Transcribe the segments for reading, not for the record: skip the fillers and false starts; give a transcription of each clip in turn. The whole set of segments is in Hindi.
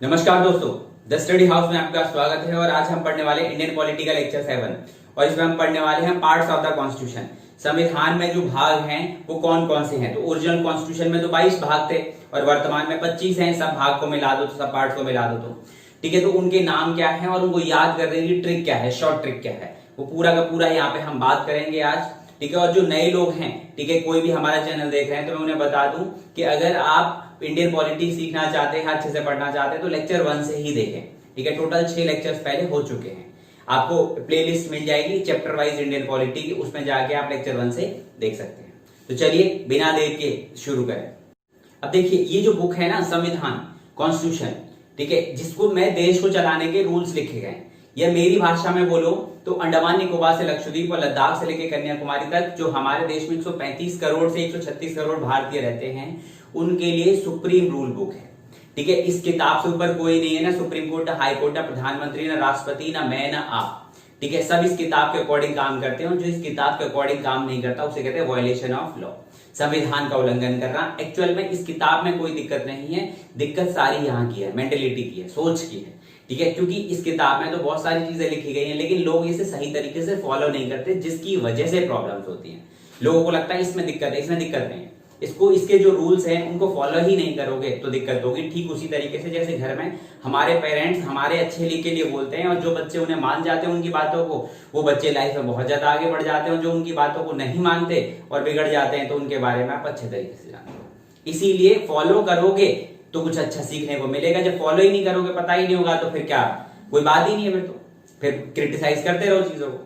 नमस्कार दोस्तों, द स्टडी हाउस में आपका स्वागत है। और आज हम पढ़ने वाले इंडियन पॉलिटी का लेक्चर 7 और इसमें हम पढ़ने वाले हैं पार्ट्स ऑफ द कॉन्स्टिट्यूशन। संविधान में जो भाग हैं वो कौन कौन से हैं। तो ओरिजिनल कॉन्स्टिट्यूशन में तो 22 भाग थे और वर्तमान में 25 हैं। सब भाग को मिला दो तो सब पार्ट्स को मिला दो तो ठीक है। तो उनके नाम क्या है और उनको याद करने की ट्रिक क्या है, शॉर्ट ट्रिक क्या है, वो पूरा का पूरा यहाँ पे हम बात करेंगे आज। ठीक है। और जो नए लोग हैं, ठीक है, कोई भी हमारा चैनल देख रहे हैं तो मैं उन्हें बता दूं कि अगर आप इंडियन पॉलिटी सीखना चाहते हैं, अच्छे से पढ़ना चाहते हैं तो लेक्चर 1 से ही देखें। ठीक है। टोटल 6 लेक्चर्स पहले हो चुके हैं। आपको प्लेलिस्ट मिल जाएगी चैप्टर वाइज इंडियन पॉलिटी की, उसमें जाके आप लेक्चर 1 से देख सकते हैं। तो चलिए बिना देर के शुरू करें। अब देखिए, ये जो बुक है ना, संविधान कॉन्स्टिट्यूशन, ठीक है, जिसको मैं देश को चलाने के रूल्स लिखे गए, यह मेरी भाषा में बोलो तो अंडमान निकोबार से लक्षद्वीप और लद्दाख से लेकर कन्याकुमारी तक जो हमारे देश में 135 करोड़ से 136 करोड़ भारतीय रहते हैं, उनके लिए सुप्रीम रूल बुक है। ठीक है। इस किताब से ऊपर कोई नहीं है, ना सुप्रीम कोर्ट, ना हाई कोर्ट, ना प्रधानमंत्री, ना राष्ट्रपति, ना मैं, ना आप। ठीक है। सब इस किताब के अकॉर्डिंग काम करते हैं। जो इस किताब के अकॉर्डिंग काम नहीं करता उसे कहते हैं वायलेशन ऑफ लॉ, संविधान का उल्लंघन कर रहा। एक्चुअल में इस किताब में कोई दिक्कत नहीं है, दिक्कत सारी यहाँ की है, मेंटेलिटी की है, सोच की है। ठीक है। क्योंकि इस किताब में तो बहुत सारी चीजें लिखी गई हैं, लेकिन लोग इसे सही तरीके से फॉलो नहीं करते, जिसकी वजह से प्रॉब्लम्स होती हैं। लोगों को लगता है इसमें दिक्कत है, इसमें दिक्कत नहीं है। इसके जो रूल्स हैं उनको फॉलो ही नहीं करोगे तो दिक्कत होगी। ठीक उसी तरीके से जैसे घर में हमारे पेरेंट्स हमारे अच्छे के लिए बोलते हैं और जो बच्चे उन्हें मान जाते हैं उनकी बातों को, वो बच्चे लाइफ में बहुत ज्यादा आगे बढ़ जाते हैं। जो उनकी बातों को नहीं मानते और बिगड़ जाते हैं तो उनके बारे में आप अच्छे तरीके से जानते हो। इसीलिए फॉलो करोगे तो कुछ अच्छा सीखने को मिलेगा। जब फॉलो ही नहीं करोगे, पता ही नहीं होगा, तो फिर क्या, कोई बात ही नहीं है। फिर क्रिटिसाइज करते रहो चीजों को।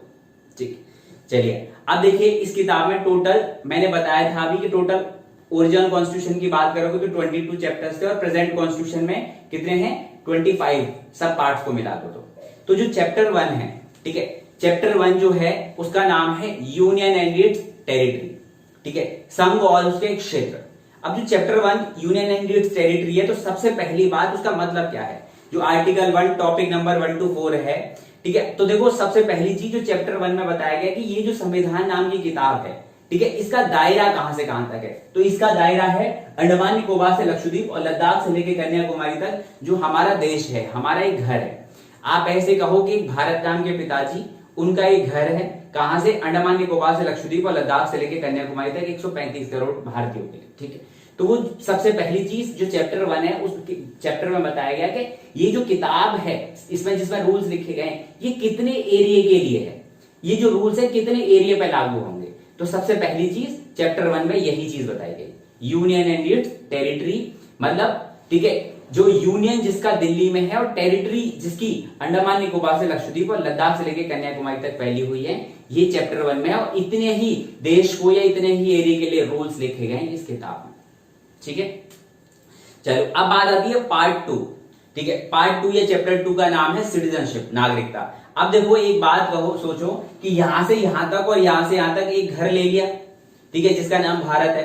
ठीक, चलिए अब देखिए, इस किताब में टोटल मैंने बताया था अभी कि टोटल ओरिजिनल कॉन्स्टिट्यूशन की बात करोगे तो 22 चैप्टर्स थे और प्रेजेंट कॉन्स्टिट्यूशन में कितने हैं, 25, सब पार्ट्स को मिला दो तो जो चैप्टर 1 है, ठीक है, चैप्टर 1 जो है उसका नाम है यूनियन एंड इट्स टेरिटरी। ठीक है, संघ और उसके क्षेत्र। अब जो chapter 1 union and it's territory है, तो सबसे पहली बात उसका मतलब क्या है, जो आर्टिकल 1 टॉपिक नंबर 1 to 4 है। ठीक है। तो देखो, सबसे पहली चीज जो चैप्टर 1 में बताया गया कि ये जो संविधान नाम की किताब है, ठीक है, इसका दायरा कहां से कहां तक है। तो इसका दायरा है अंडमान निकोबार से लक्षद्वीप और लद्दाख से लेकर कन्याकुमारी तक, जो हमारा देश है, हमारा एक घर है। आप ऐसे कहो कि भारत नाम के पिताजी, उनका एक घर है, कहां से, अंडमान निकोबार से लक्षद्वीप और लद्दाख से लेकर कन्याकुमारी तक 135 करोड़ भारतीयों के लिए। ठीक है। तो वो सबसे पहली चीज जो चैप्टर 1 है, उस चैप्टर में बताया गया कि ये जो किताब है, इसमें जिसमें रूल्स लिखे गए, ये कितने एरिया के लिए है, ये जो रूल्स है कितने एरिया पे लागू होंगे। तो सबसे पहली चीज चैप्टर 1 में यही चीज बताई गई, यूनियन एंड इट्स टेरिटरी। मतलब, ठीक है, जो यूनियन जिसका दिल्ली में है और टेरिटरी जिसकी अंडमान निकोबार से लक्षद्वीप और लद्दाख से लेकर कन्याकुमारी तक फैली हुई है, ये चैप्टर 1 में है। और इतने ही देश को या इतने ही एरिया के लिए रूल्स लिखे गए हैं इस किताब में। ठीक है। चलो अब बात आती है पार्ट 2। ठीक है, पार्ट 2 या चैप्टर 2 का नाम है सिटीजनशिप, नागरिकता। अब देखो, एक बात कहो, सोचो कि यहां से यहां तक और यहां से यहां तक एक घर ले लिया, ठीक है, जिसका नाम भारत है।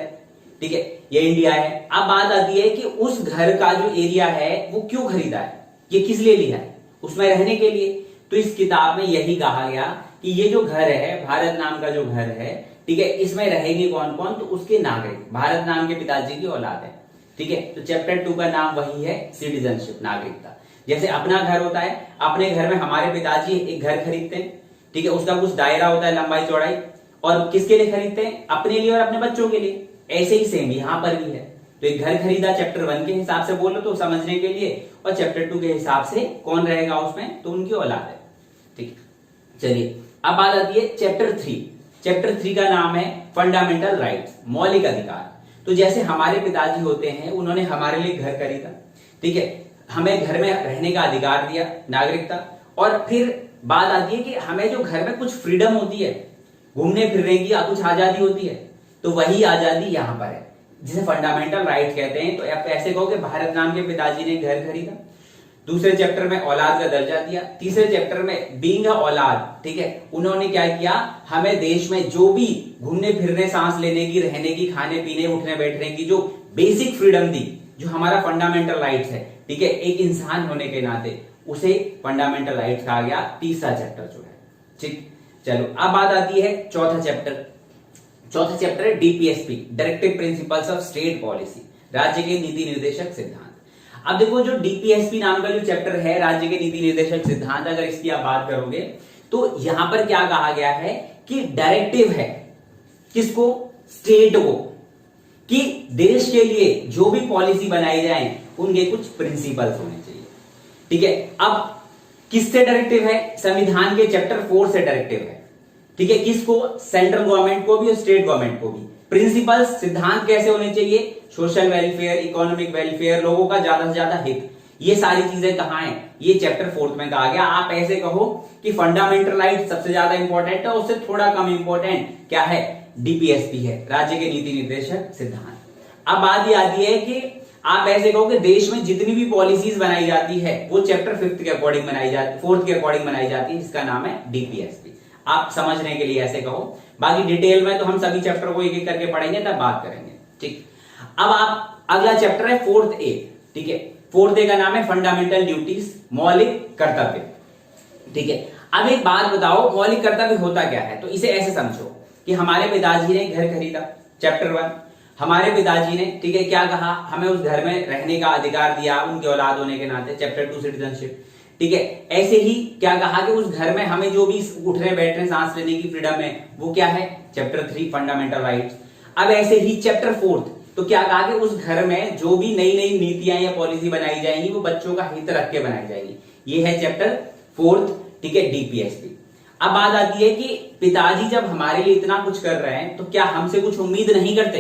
ठीक है, ये इंडिया है। अब बात आती है कि उस घर का जो एरिया है वो क्यों खरीदा है, ये किस लिए लिया है, उसमें रहने के लिए। तो इस किताब में यही कहा गया कि ये जो घर है, भारत नाम का जो घर है, ठीक है, इसमें रहेंगे कौन कौन, तो उसके नागरिक, भारत नाम के पिताजी की औलाद है। ठीक है। तो चैप्टर 2 का नाम वही है, सिटीजनशिप, नागरिकता। जैसे अपना घर होता है, अपने घर में हमारे पिताजी एक घर खरीदते हैं, ठीक है, उसका कुछ दायरा होता है, लंबाई चौड़ाई, और किसके लिए खरीदते हैं, अपने लिए और अपने बच्चों के लिए। ऐसे ही सेम यहां पर भी है। तो एक घर खरीदा चैप्टर 1 के हिसाब से बोलो तो समझने के लिए, और चैप्टर 2 के हिसाब से कौन रहेगा उसमें, तो उनकी औलाद है। ठीक है। चलिए अब बात आती है चैप्टर 3। चैप्टर 3 का नाम है फंडामेंटल राइट्स, मौलिक अधिकार। तो जैसे हमारे पिताजी होते हैं, उन्होंने हमारे लिए घर खरीदा, ठीक है, हमें घर में रहने का अधिकार दिया, नागरिकता। और फिर बात आती है कि हमें जो घर में कुछ फ्रीडम होती है, घूमने फिरने की, कुछ आजादी होती है, तो वही आजादी यहां पर है, जिसे फंडामेंटल राइट कहते हैं। तो आप ऐसे कहो कि भारत नाम के पिताजी ने घर खरीदा, दूसरे चैप्टर में औलाद का दर्जा दिया, तीसरे चैप्टर में बीइंग औलाद, ठीक है, उन्होंने क्या किया, हमें देश में जो भी घूमने फिरने, सांस लेने की, रहने की, खाने पीने, उठने बैठने की जो बेसिक फ्रीडम दी, जो हमारा फंडामेंटल राइट्स है, ठीक है, एक इंसान होने के नाते, उसे फंडामेंटल राइट्स कहा गया, तीसरा चैप्टर जो है। ठीक, चलो अब बात आती है चौथा चैप्टर। चौथा चैप्टर है DPSP, directive principles of state policy, राज्य के नीति निर्देशक सिद्धांत। अब देखो जो डीपीएसपी नाम का जो चैप्टर है, राज्य के नीति निर्देशक सिद्धांत, अगर इसकी आप बात करोगे तो यहां पर क्या कहा गया है कि डायरेक्टिव है किसको, स्टेट को, कि देश के लिए जो भी पॉलिसी बनाई जाए उनके कुछ प्रिंसिपल्स होने चाहिए। ठीक है, अब किससे डायरेक्टिव है, संविधान के चैप्टर 4 से डायरेक्टिव है। ठीक है, किसको, सेंट्रल गवर्नमेंट को भी और स्टेट गवर्नमेंट को भी। प्रिंसिपल्स, सिद्धांत कैसे होने चाहिए, सोशल वेलफेयर, इकोनॉमिक वेलफेयर, लोगों का ज्यादा से ज्यादा हित, ये सारी चीजें कहां है, ये चैप्टर 4 में कहा गया। आप ऐसे कहो कि फंडामेंटल राइट सबसे ज्यादा इंपॉर्टेंट है, उससे थोड़ा कम इंपॉर्टेंट क्या है, डीपीएसपी है, राज्य के नीति निर्देशक सिद्धांत। अब बात ये आती है कि आप ऐसे कहो कि देश में जितनी भी पॉलिसीज बनाई जाती है वो चैप्टर 5 के अकॉर्डिंग बनाई जाती, 4 के अकॉर्डिंग बनाई जाती है, जिसका नाम है डीपीएसपी। आप समझने के लिए ऐसे कहो, बाकी डिटेल में तो हम सभी चैप्टर को एक एक करके पढ़ेंगे, तब बात करेंगे। ठीक, अब आप अगला चैप्टर है 4th ए। ठीक है, 4th ए का नाम है फंडामेंटल ड्यूटीज, मौलिक कर्तव्य। ठीक है, अब एक बात बताओ, मौलिक कर्तव्य होता क्या है, तो इसे ऐसे समझो कि हमारे पिताजी ने घर खरीदा, चैप्टर 1। हमारे पिताजी ने, ठीक है, क्या कहा, हमें उस घर में रहने का अधिकार दिया उनके औलाद होने के नाते, चैप्टर 2 सिटीजनशिप। ठीक है, ऐसे ही क्या कहा कि उस घर में हमें जो भी उठने बैठने सांस लेने की फ्रीडम है वो क्या है, चैप्टर 3 फंडामेंटल राइट्स। अब ऐसे ही चैप्टर 4 तो क्या कहा कि उस घर में जो भी नई नई नीतियां या पॉलिसी बनाई जाएंगी वो बच्चों का हित रख के बनाई जाएगी, ये है चैप्टर 4। ठीक है, डीपीएसपी। अब बात आती है कि पिताजी जब हमारे लिए इतना कुछ कर रहे हैं तो क्या हमसे कुछ उम्मीद नहीं करते,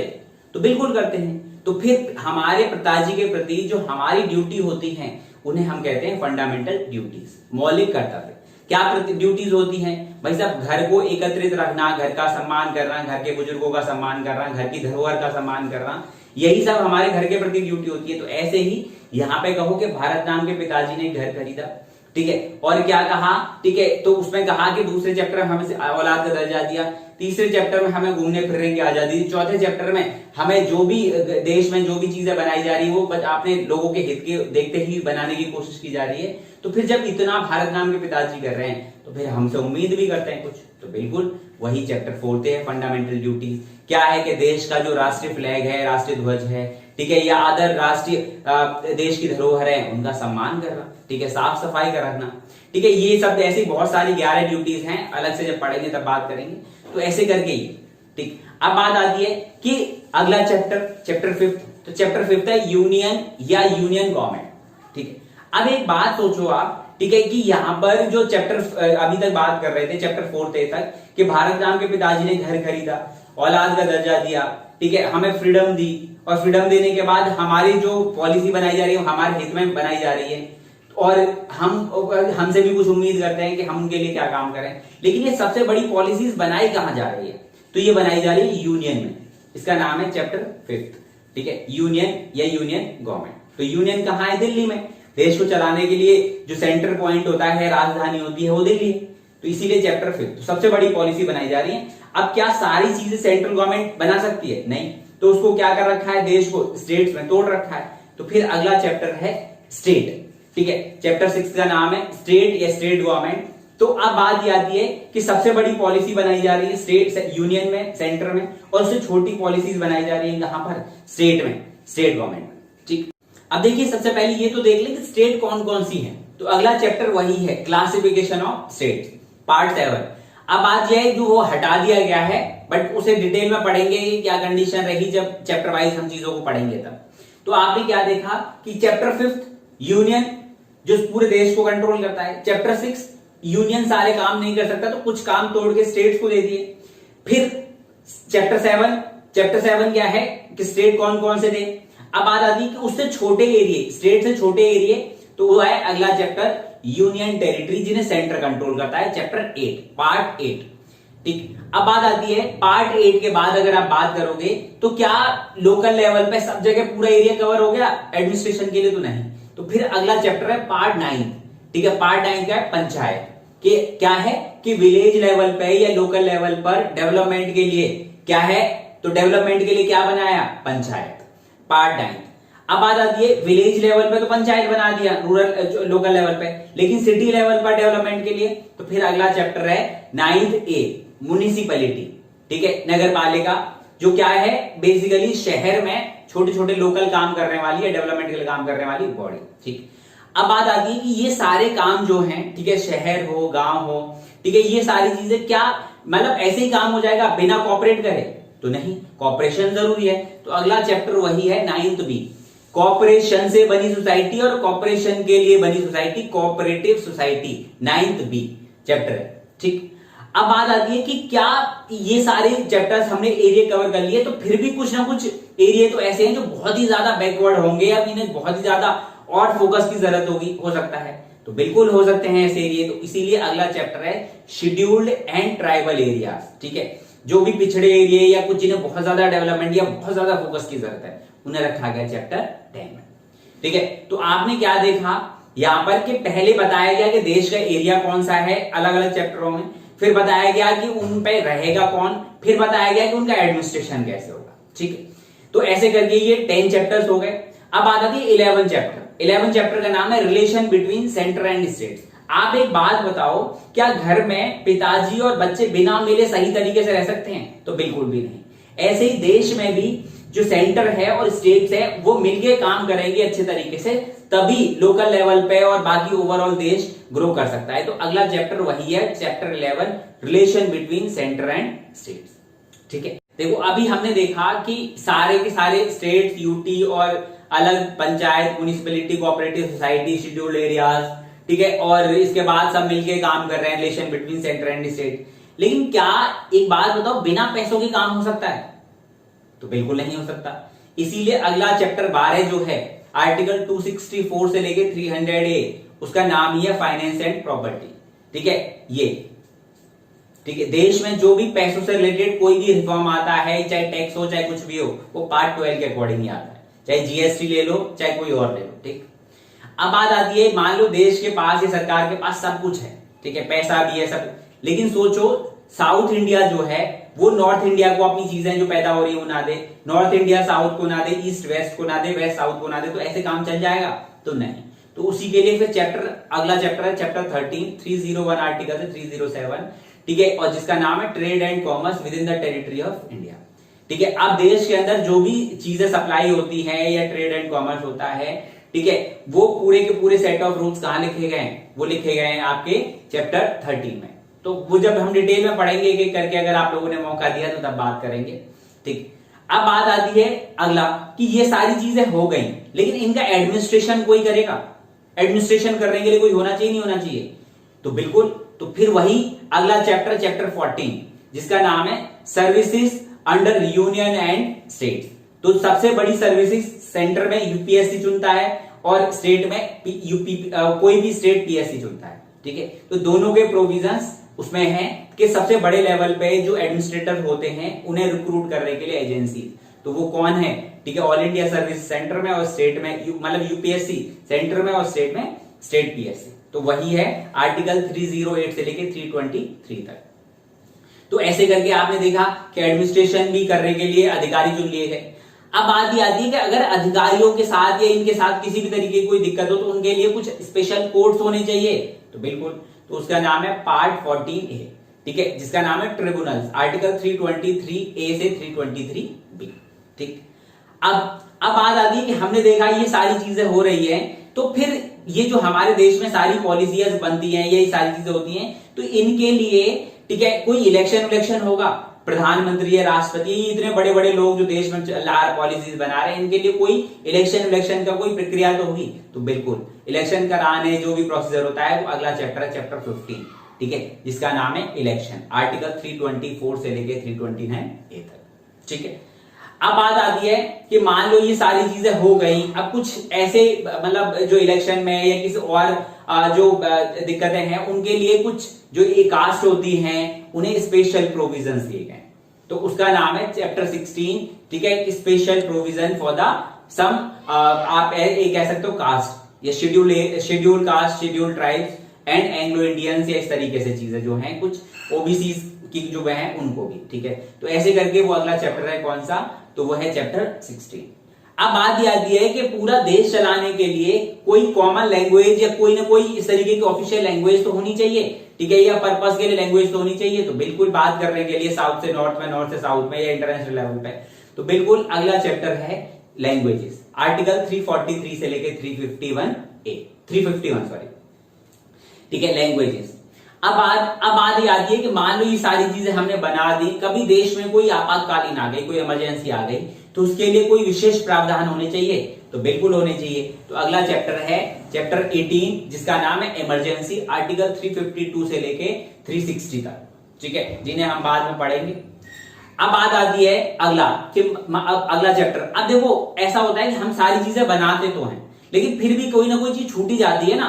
तो बिल्कुल करते हैं। तो फिर हमारे पिताजी के प्रति जो हमारी ड्यूटी होती है उन्हें हम कहते हैं फंडामेंटल ड्यूटीज, मौलिक कर्तव्य। क्या ड्यूटीज होती हैं भाई साहब, घर को एकत्रित रखना, घर का सम्मान करना, घर के बुजुर्गों का सम्मान करना, घर की धरोहर का सम्मान करना, यही सब हमारे घर के प्रति ड्यूटी होती है। तो ऐसे ही यहाँ पे कहो कि भारत नाम के पिताजी ने घर खरीदा, ठीक है, और क्या कहा, ठीक है, तो उसमें कहा कि दूसरे चैप्टर में हमें औलाद का दर्जा दिया, तीसरे चैप्टर में हमें घूमने फिरने की आजादी दी, चौथे चैप्टर में हमें जो भी देश में जो भी चीजें बनाई जा रही है वो अपने लोगों के हित के देखते ही बनाने की कोशिश की जा रही है। तो फिर जब इतना भारत नाम के पिताजी कर रहे हैं तो फिर हमसे उम्मीद भी करते हैं कुछ, तो बिल्कुल वही चैप्टर 4 है, फंडामेंटल ड्यूटीज। क्या है कि देश का जो राष्ट्रीय फ्लैग है, राष्ट्रीय ध्वज है, ठीक है, या अदर राष्ट्रीय देश की धरोहर है उनका सम्मान करना, ठीक है, साफ सफाई का रखना, ठीक है, ये सब ऐसी बहुत सारी 11 ड्यूटीज हैं, अलग से जब पढ़ेंगे तब बात करेंगे। तो ऐसे करके ही, ठीक। अब बात आती है कि अगला चैप्टर 5, तो चैप्टर 5 है यूनियन या यूनियन गवर्नमेंट, ठीक है। अब एक बात सोचो आप, ठीक है, कि यहां पर जो चैप्टर अभी तक बात कर रहे थे चैप्टर 4 तक कि भारत नाम के पिताजी ने घर खरीदा, औलाद का दर्जा दिया, ठीक है, हमें फ्रीडम दी, और फ्रीडम देने के बाद हमारी जो पॉलिसी बनाई जा रही है हमारे हित में बनाई जा रही है, और हमसे भी कुछ उम्मीद करते हैं कि हम उनके लिए क्या काम करें। लेकिन ये सबसे बड़ी पॉलिसीज बनाई कहां जा रही है, तो ये बनाई जा रही है यूनियन में, इसका नाम है चैप्टर 5, ठीक है, यूनियन या यूनियन गवर्नमेंट। तो यूनियन कहां है, दिल्ली में। देश को चलाने के लिए जो सेंटर पॉइंट होता है, राजधानी होती है, वो दिल्ली है, तो इसीलिए चैप्टर 5 तो सबसे बड़ी पॉलिसी बनाई जा रही है। अब क्या सारी चीजें सेंट्रल गवर्नमेंट बना सकती है, नहीं, तो उसको क्या कर रखा है, देश को स्टेट्स में तोड़ रखा है। तो फिर अगला चैप्टर है स्टेट, ठीक है, चैप्टर 6 का नाम है स्टेट या स्टेट गवर्नमेंट। तो अब बात ये आती है कि सबसे बड़ी पॉलिसी बनाई जा रही है स्टेट यूनियन में, सेंटर में, और उससे छोटी पॉलिसीज बनाई जा रही है कहां पर, स्टेट में, स्टेट गवर्नमेंट में, ठीक। अब देखिए सबसे पहले ये तो देख लें कि स्टेट कौन कौन सी है। तो अगला चैप्टर वही है, क्लासिफिकेशन ऑफ स्टेट्स, पार्ट 7। अब बात यह है जो वो हटा दिया गया है, बट उसे डिटेल में पढ़ेंगे कि क्या कंडीशन रही जब चैप्टर वाइज हम चीजों को पढ़ेंगे तब। तो आपने क्या देखा कि चैप्टर 5 यूनियन जो पूरे देश को कंट्रोल करता है, चैप्टर 6 यूनियन सारे काम नहीं कर सकता तो कुछ काम तोड़ के स्टेट्स को दे दिए। फिर चैप्टर 7 क्या है कि स्टेट कौन कौन से दे। अब बात आती है कि उससे छोटे एरिया, स्टेट से छोटे एरिया, तो वो है अगला चैप्टर यूनियन टेरिटरी जिन्हें सेंटर कंट्रोल करता है, चैप्टर 8, पार्ट 8, ठीक। अब बात आती है पार्ट 8 के बाद अगर आप बात करोगे तो क्या लोकल लेवल पे सब जगह पूरा एरिया कवर हो गया एडमिनिस्ट्रेशन के लिए, तो नहीं। तो फिर अगला चैप्टर है पार्ट 9, ठीक है, पार्ट 9 का है पंचायत, कि क्या है कि विलेज लेवल पे या लोकल लेवल पर डेवलपमेंट के लिए क्या है, तो डेवलपमेंट के लिए क्या बनाया, पंचायत, पार्ट 9। अब बात आती है विलेज लेवल पे तो पंचायत बना दिया, रूरल लोकल लेवल पे, लेकिन सिटी लेवल पर डेवलपमेंट के लिए तो फिर अगला चैप्टर है 9th A, म्युनिसिपैलिटी, ठीक है, नगर पालिका। जो क्या है बेसिकली शहर में छोटे छोटे लोकल काम करने वाली या डेवलपमेंट के लिए काम करने वाली बॉडी। ठीक, अब बात आती है कि ये सारे काम जो हैं, ठीक है, शहर हो गांव हो, ठीक है, ये सारी चीजें क्या मतलब ऐसे ही काम हो जाएगा बिना कॉपरेट करे? तो नहीं, कॉपरेशन जरूरी है। तो अगला चैप्टर वही है 9th बी, कॉपरेशन से बनी सोसाइटी और कॉपरेशन के लिए बनी society, cooperative society, 9th B chapter है। ठीक, अब बात आती है कि क्या ये सारे चैप्टर्स हमने एरिया कवर कर लिए, तो फिर भी कुछ ना कुछ एरिया तो ऐसे हैं जो बहुत ही ज्यादा बैकवर्ड होंगे या इन्हें बहुत ही ज्यादा और फोकस की जरूरत होगी, हो सकता है। तो बिल्कुल हो सकते हैं ऐसे एरिया। तो इसीलिए अगला चैप्टर है शेड्यूल्ड एंड ट्राइबल एरियाज। ठीक है, जो भी पिछड़े एरिया या कुछ जिन्हें बहुत ज्यादा डेवलपमेंट या बहुत ज्यादा फोकस की जरूरत है, उन्हें रखा गया चैप्टर 10 में। ठीक है, तो आपने क्या देखा यहां पर कि पहले बताया गया कि देश का एरिया कौन सा है अलग अलग चैप्टरों में, फिर बताया गया कि उन पे रहेगा कौन, फिर बताया गया कि उनका एडमिनिस्ट्रेशन कैसे होगा। ठीक है, तो ऐसे करके ये 10 चैप्टर्स हो गए। अब बात आती है 11 चैप्टर। 11 चैप्टर का नाम है relation between centre and states. आप एक बात बताओ, क्या घर में पिताजी और बच्चे बिना मिले सही तरीके से रह सकते हैं? तो बिल्कुल भी नहीं। ऐसे ही देश में भी जो सेंटर है और स्टेट्स है वो मिलके काम करेंगे अच्छे तरीके से, तभी लोकल लेवल पे और बाकी ओवरऑल देश ग्रो कर सकता है। तो अगला चैप्टर वही है, chapter 11, relation between centre and states. ठीक है, देखो अभी हमने देखा कि सारे के सारे स्टेट्स, यूटी और अलग panchayat, municipality, cooperative society, scheduled areas, ठीक है, और इसके बाद सब मिलके काम कर रहे हैं, relation between centre and state. लेकिन क्या एक बात बताओ, बिना पैसों के काम हो सकता है? तो बिल्कुल नहीं हो सकता। इसीलिए अगला चैप्टर 12 जो है, आर्टिकल 264 से लेके 300A, उसका नाम ही है फाइनेंस एंड प्रॉपर्टी। ठीक है, ये ठीक है, देश में जो भी पैसों से रिलेटेड कोई भी रिफॉर्म आता है, चाहे टैक्स हो चाहे कुछ भी हो, वो पार्ट 12 के अकॉर्डिंग ही आता है। चाहे जीएसटी ले लो चाहे कोई और ले लो। ठीक, अब बात आती है, मान लो देश के पास या सरकार के पास सब कुछ है, ठीक है, पैसा भी है सब, लेकिन सोचो साउथ इंडिया जो है वो नॉर्थ इंडिया को अपनी चीजें जो पैदा हो रही है वो ना दे, नॉर्थ इंडिया साउथ को ना दे, ईस्ट वेस्ट को ना दे, वेस्ट साउथ को ना दे, तो ऐसे काम चल जाएगा? तो नहीं। तो उसी के लिए फिर चैप्टर, अगला चैप्टर है चैप्टर 13, 301 आर्टिकल से 307, ठीक है, और जिसका नाम है trade and commerce with in the territory of India. ठीक है, अब देश के अंदर जो भी चीजें सप्लाई होती है या ट्रेड एंड कॉमर्स होता है, ठीक है, वो पूरे के पूरे सेट ऑफ रूल्स कहां लिखे गए हैं? वो लिखे गए हैं आपके चैप्टर 13 में। तो वो जब हम डिटेल में पढ़ेंगे एक एक करके, अगर आप लोगों ने मौका दिया तो तब बात करेंगे। ठीक, अब बात आती है अगला कि ये सारी चीजें हो गई, लेकिन इनका एडमिनिस्ट्रेशन कोई करेगा? एडमिनिस्ट्रेशन करने के लिए कोई होना चाहिए, नहीं होना चाहिए? तो बिल्कुल। तो फिर वही अगला चैप्टर, चैप्टर 14, जिसका नाम है services under union and states. तो सबसे बड़ी सर्विसेज सेंटर में यूपीएससी चुनता है और स्टेट में कोई भी स्टेट पीएससी चुनता है। ठीक है, तो दोनों के प्रोविजंस उसमें है कि सबसे बड़े लेवल पे जो एडमिनिस्ट्रेटर होते हैं उन्हें रिक्रूट करने के लिए एजेंसी, तो वो कौन है? ठीक है, ऑल इंडिया सर्विस सेंटर में और स्टेट में, मतलब यूपीएससी सेंटर में और स्टेट में स्टेट पीएससी। तो वही है आर्टिकल 308 से लेके 323 तक। तो ऐसे करके आपने देखा कि एडमिनिस्ट्रेशन भी करने के लिए अधिकारी चुन लिए गए। अब बात ये आती है कि अगर अधिकारियों के साथ या इनके साथ किसी भी तरीके की कोई दिक्कत हो तो उनके लिए कुछ स्पेशल कोर्ट्स होने चाहिए। तो बिल्कुल, तो उसका नाम है पार्ट 14A, ठीक है, जिसका नाम है ट्रिब्यूनल्स, आर्टिकल 323A से 323B। ठीक, अब बात आती है कि हमने देखा ये सारी चीजें हो रही है, तो फिर ये जो हमारे देश में सारी पॉलिसीज बनती हैं, ये सारी चीजें होती हैं, तो इनके लिए, ठीक है, कोई इलेक्शन होगा, प्रधानमंत्री या राष्ट्रपति, इतने बड़े बड़े लोग जो देश में पॉलिसीज बना रहे हैं, इनके लिए कोई इलेक्शन का कोई प्रक्रिया तो होगी। तो बिल्कुल, इलेक्शन कराने जो भी प्रोसीजर होता है वो अगला चैप्टर है, चैप्टर 15, ठीक है, जिसका नाम है इलेक्शन, आर्टिकल 324 से लेके 329A तक। ठीक है, अब बात आती है कि मान लो ये सारी चीजें हो गई, अब कुछ ऐसे मतलब जो इलेक्शन में या किसी और जो दिक्कतें हैं उनके लिए कुछ जो कास्ट होती हैं उन्हें स्पेशल प्रोविजंस दिए गए, तो उसका नाम है चैप्टर 16, ठीक है, स्पेशल प्रोविजन फॉर द सम, आप ये कह सकते हो कास्ट या schedule caste, schedule tribes and Anglo Indians, या इस तरीके से चीजें जो हैं, कुछ ओबीसी की जो हैं उनको भी। ठीक है, तो ऐसे करके वो अगला चैप्टर है कौन सा? तो वो है चैप्टर 16। अब बात यह आती है कि पूरा देश चलाने के लिए कोई कॉमन लैंग्वेज या कोई ना कोई इस तरीके की ऑफिशियल लैंग्वेज तो होनी चाहिए, ठीक है, या पर्पस के लिए लैंग्वेज तो होनी चाहिए। तो बिल्कुल बात करने के लिए साउथ से नॉर्थ में, नॉर्थ से साउथ में, या इंटरनेशनल लेवल पे, तो बिल्कुल अगला चैप्टर है लैंग्वेजेस, आर्टिकल 343 से लेकर 351 सॉरी, ठीक है, लैंग्वेजेस। अब बात ये आती है कि मान लो ये सारी चीजें हमने बना दी, कभी देश में कोई आपातकालीन आ गई, कोई इमरजेंसी आ गई, तो उसके लिए कोई विशेष प्रावधान होने चाहिए, तो बिल्कुल होने चाहिए। तो अगला चैप्टर है चैप्टर 18, जिसका नाम है इमरजेंसी, आर्टिकल 352 से लेके 360 तक, ठीक है, जिन्हें हम बाद में पढ़ेंगे। अब बात आती है अगला चैप्टर। अब देखो ऐसा होता है कि हम सारी चीजें बनाते तो हैं, लेकिन फिर भी कोई ना कोई चीज छूटी जाती है ना,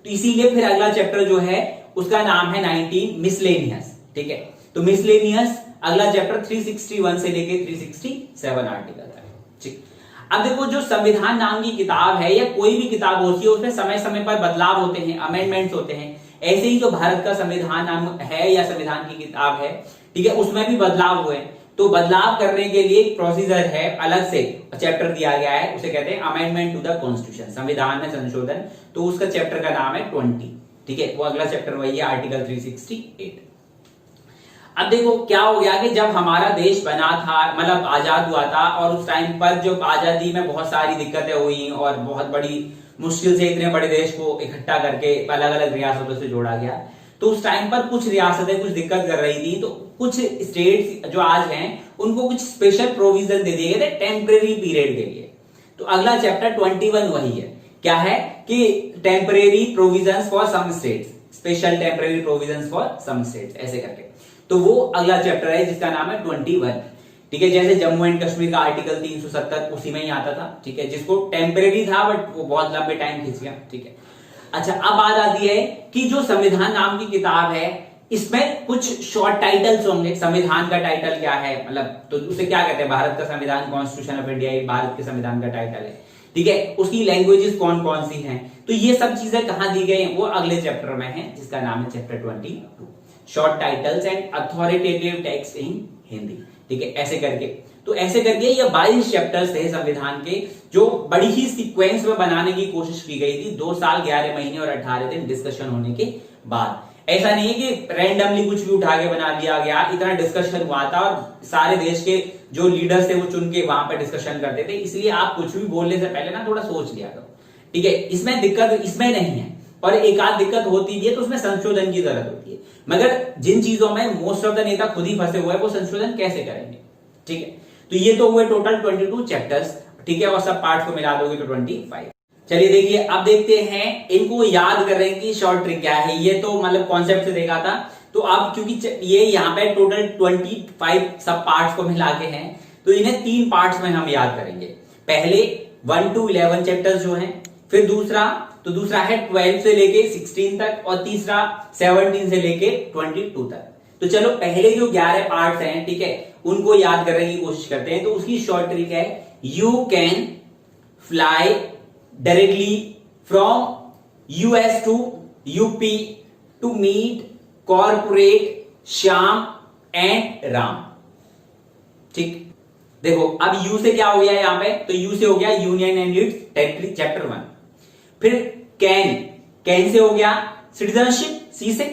तो इसीलिए फिर अगला चैप्टर जो है उसका नाम है 19 मिसलेनियस, ठीक है। तो मिसलेनियस अगला चैप्टर 361 से लेके 367 आर्टिकल तक, ठीक। अब देखो जो संविधान नाम की किताब है या कोई भी किताब होती है, उसमें समय समय पर बदलाव होते हैं, अमेंडमेंट्स होते हैं। ऐसे ही जो भारत का संविधान नाम है या संविधान की किताब है, ठीक है, उसमें भी बदलाव हुए। तो बदलाव करने के लिए एक प्रोसीजर है, अलग से चैप्टर दिया गया है, उसे कहते हैं अमेंडमेंट टू द कॉन्स्टिट्यूशन, संविधान में संशोधन। तो उसका चैप्टर का नाम है 20, ठीक है, वो अगला चैप्टर वही है, आर्टिकल 368। अब देखो क्या हो गया कि जब हमारा देश बना था, मतलब आजाद हुआ था, और उस टाइम पर जो आजादी में बहुत सारी दिक्कतें हुई और बहुत बड़ी मुश्किल से इतने बड़े देश को इकट्ठा करके अलग अलग रियासतों से जोड़ा गया। तो उस टाइम पर कुछ रियासतें कुछ दिक्कत कर रही थी, तो कुछ स्टेट्स जो आज हैं उनको कुछ स्पेशल प्रोविजन दे दिए गए थे टेम्परेरी पीरियड के लिए। तो अगला चैप्टर 21 वही है, क्या है कि temporary provisions for some states, special temporary provisions for some states, ऐसे करके। तो वो अगला चैप्टर है जिसका नाम है 21, ठीक है। जैसे जम्मू एंड कश्मीर का आर्टिकल 370 उसी में ही आता था, ठीक है, जिसको टेम्परेरी था बट वो बहुत लंबे टाइम खिंच गया, ठीक है। अच्छा, अब बात आती है कि जो संविधान नाम की किताब है, इसमें कुछ शॉर्ट टाइटल्स होंगे। संविधान का टाइटल क्या है, मतलब तो उसे क्या कहते हैं, भारत का संविधान, कॉन्स्टिट्यूशन ऑफ इंडिया, भारत के संविधान का टाइटल है, ठीक है। उसकी लैंग्वेजेस कौन कौन सी हैं, तो ये सब चीजें कहां दी गई हैं, वो अगले चैप्टर में है, जिसका नाम है chapter 22, short titles and authoritative text in Hindi, ठीक है, ऐसे करके। तो ऐसे करके ये 22 चैप्टर्स थे संविधान के, जो बड़ी ही सीक्वेंस में बनाने की कोशिश की गई थी। 2 साल 11 महीने और 18 दिन डिस्कशन होने के बाद। ऐसा नहीं है कि रैंडमली कुछ भी उठा के बना लिया गया, इतना डिस्कशन हुआ था और सारे देश के जो लीडर्स थे वो चुन के वहां पर डिस्कशन करते थे। इसलिए आप कुछ भी बोलने से पहले ना थोड़ा सोच लिया करो, ठीक है। इसमें दिक्कत इसमें नहीं है, और एक आध दिक्कत होती भी है तो उसमें संशोधन की जरूरत होती है। मगर जिन चीजों में मोस्ट ऑफ द नेता खुद ही फंसे हुए हैं, वो संशोधन कैसे करेंगे, ठीक है। तो ये तो हुए टोटल 22 चैप्टर्स, ठीक है, और सब पार्ट्स को मिला दोगे तो 25। चलिए देखिए, अब देखते हैं इनको याद करने की शॉर्ट ट्रिक क्या है। ये तो मतलब कॉन्सेप्ट से देखा था, तो अब क्योंकि ये यहाँ पे टोटल 25 सब पार्ट्स को मिला के हैं, तो इन्हें 3 पार्ट्स में हम याद करेंगे। पहले 1 to 11 चैप्टर्स जो हैं, फिर दूसरा है 12 से लेके 16 तक, और तीसरा 17 से लेके 22 तक। तो चलो पहले जो 11 पार्ट्स हैं, ठीक है, उनको याद करने की कोशिश करते हैं। तो उसकी शॉर्ट ट्रिक है, you can fly directly from US to UP to meet corporate Shyam and Ram, ठीक। देखो अब यू से क्या हो गया यहां पे, तो यू से हो गया union and it's territory, chapter 1। फिर कैन से हो गया सिटीजनशिप, सी से।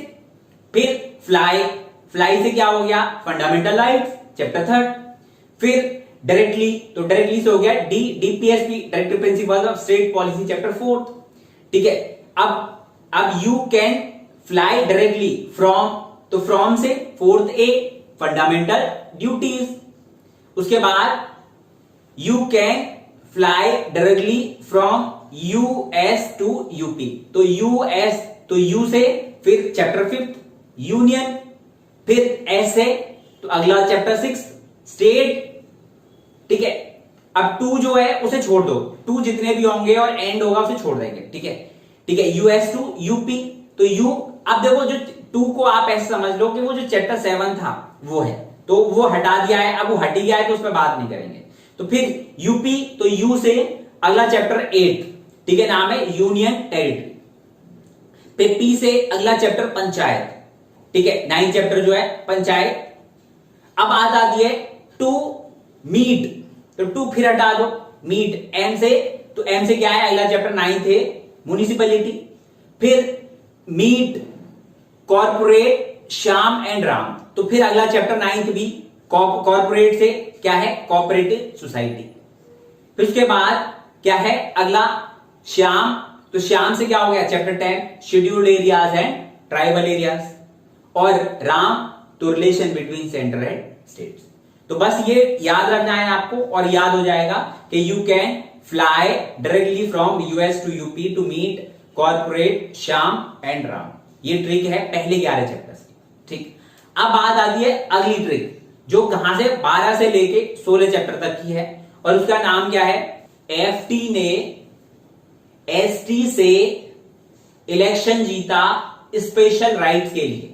फिर फ्लाई से क्या हो गया, फंडामेंटल राइट्स, चैप्टर 3। फिर डायरेक्टली, तो डायरेक्टली से हो गया DPSP, directive principles of state policy, chapter 4, ठीक है। अब you can fly directly from, तो फ्रॉम से 4th A, फंडामेंटल ड्यूटीज। उसके बाद you can fly directly from US to UP, तो यूएस, तो यू से फिर चैप्टर 5 यूनियन, फिर एस से तो अगला चैप्टर 6 स्टेट, ठीक है। अब 2 जो है उसे छोड़ दो, 2 जितने भी होंगे और एंड होगा उसे छोड़ देंगे, ठीक है, ठीक है। यूएस टू यूपी, तो यू, अब देखो जो 2 को आप ऐसे समझ लो कि वो जो चैप्टर 7 था वो है, तो वो हटा दिया है, अब वो हट गया है तो उस पर बात नहीं करेंगे। तो फिर यूपी, तो यू से अगला चैप्टर 8, ठीक है, नाम है यूनियन टेरिटरी। फिर पी से अगला चैप्टर पंचायत, ठीक है, 9 चैप्टर जो है पंचायत। अब बात आती है टू मीट, तो 2 फिर हटा दो, मीट, एम से, तो एम से क्या है, अगला चैप्टर 9 है म्युनिसिपैलिटी। फिर meet corporate, Shyam and Ram, तो फिर अगला चैप्टर 9 भी कॉर्पोरेट से क्या है, कोऑपरेटिव सोसाइटी। फिर उसके बाद क्या है अगला, श्याम, तो श्याम से क्या हो गया chapter 10 scheduled areas and tribal areas. और राम तो relation between centre and states. तो बस ये याद रखना है आपको और याद हो जाएगा कि you can fly directly from US to UP to meet corporate, Shyam and Ram. ये ट्रिक है पहले 11 चैप्टर्स की। ठीक, अब बात आती है अगली ट्रिक जो कहां से 12 से लेके 16 चैप्टर तक की है, और उसका नाम क्या है, एफटी ने एसटी से इलेक्शन जीता स्पेशल राइट्स के लिए।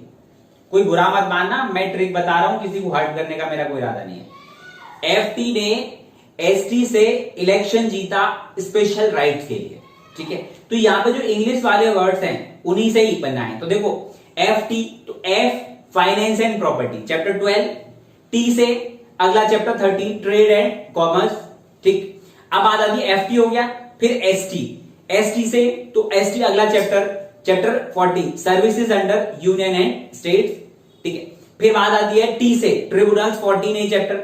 कोई बुरा मत मानना, मैं ट्रिक बता रहा हूं, किसी को हर्ट करने का मेरा कोई इरादा नहीं है। एफटी ने एसटी से इलेक्शन जीता स्पेशल राइट्स के लिए। ठीक है, तो यहां पे जो इंग्लिश वाले वर्ड्स हैं उन्हीं से ही बनना है। तो देखो एफटी, तो F finance and property chapter 12, T से अगला चैप्टर 13 ट्रेड एंड कॉमर्स। ठीक, अब बात आती है एफटी हो गया, फिर एसटी, एसटी से तो एसटी अगला chapter 40 services under union and states. ठीक है, फिर बात आती है टी से ट्रिब्यूनल्स 14 चैप्टर,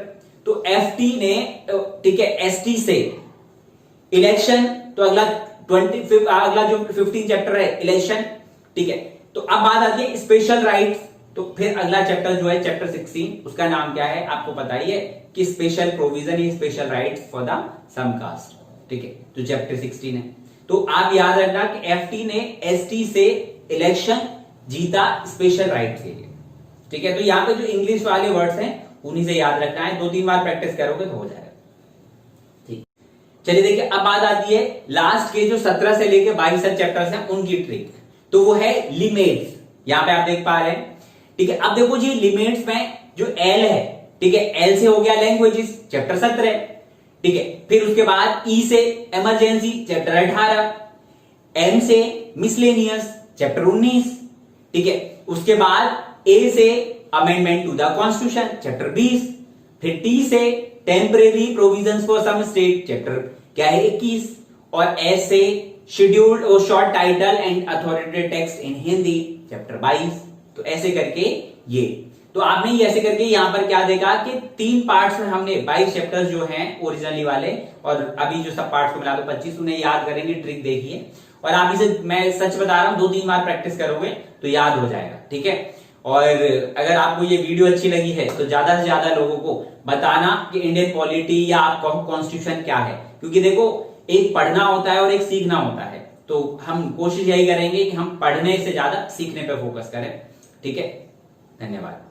तो एफटी ने, ठीक है, एसटी से इलेक्शन, तो अगला 25 अगला जो 15 चैप्टर है इलेक्शन। ठीक है, तो अब बात आती है स्पेशल राइट्स, तो फिर अगला चैप्टर जो है चैप्टर 16, उसका नाम क्या है आपको पता ही है कि स्पेशल प्रोविजन या special rights for the some caste. ठीक है, तो चैप्टर 16 है। तो आप याद रखना कि एफटी ने एसटी से इलेक्शन जीता स्पेशल राइट्स के लिए। ठीक है, तो यहां पे जो इंग्लिश वाले वर्ड्स हैं उन्हीं से याद रखना है, 2-3 बार प्रैक्टिस करोगे तो हो जाएगा। ठीक, चलिए देखिए अब बात आती है लास्ट के जो 17 से लेके 22 तक चैप्टर्स हैं उनकी ट्रिक, तो वो है लिमिट्स। यहां पे आप देख पा रहे हैं। ठीक है, अब देखो जी लिमिट्स में जो एल है, ठीक है, एल से हो गया लैंग्वेजेस चैप्टर 17। ठीक है, फिर उसके बाद ई से इमरजेंसी चैप्टर 18, एम से मिसलेनियस चैप्टर 19। ठीक है, उसके बाद ए से amendment to the constitution chapter 20, फिर टी से temporary provisions for some state chapter क्या है 21, और एस से शेड्यूल्ड और short title and authoritative text in Hindi chapter 22। तो ऐसे करके ये, तो आपने ये ऐसे करके यहां पर क्या देखा कि 3 पार्ट्स में हमने 22 चैप्टर्स जो हैं ओरिजिनली वाले, और अभी जो सब पार्ट्स को मिला दो 25, उन्हें याद करेंगे, ट्रिक देखिए। और आप इसे, मैं सच बता रहा हूं, 2-3 बार प्रैक्टिस करोगे तो याद हो जाएगा। ठीक है, और अगर आपको ये वीडियो अच्छी लगी है तो ज्यादा से ज्यादा लोगों को बताना कि इंडियन पॉलिटी या आपका कॉन्स्टिट्यूशन क्या है, क्योंकि देखो एक पढ़ना होता है और एक सीखना होता है। तो हम कोशिश यही करेंगे कि हम पढ़ने से ज्यादा सीखने पर फोकस करें। ठीक है, धन्यवाद।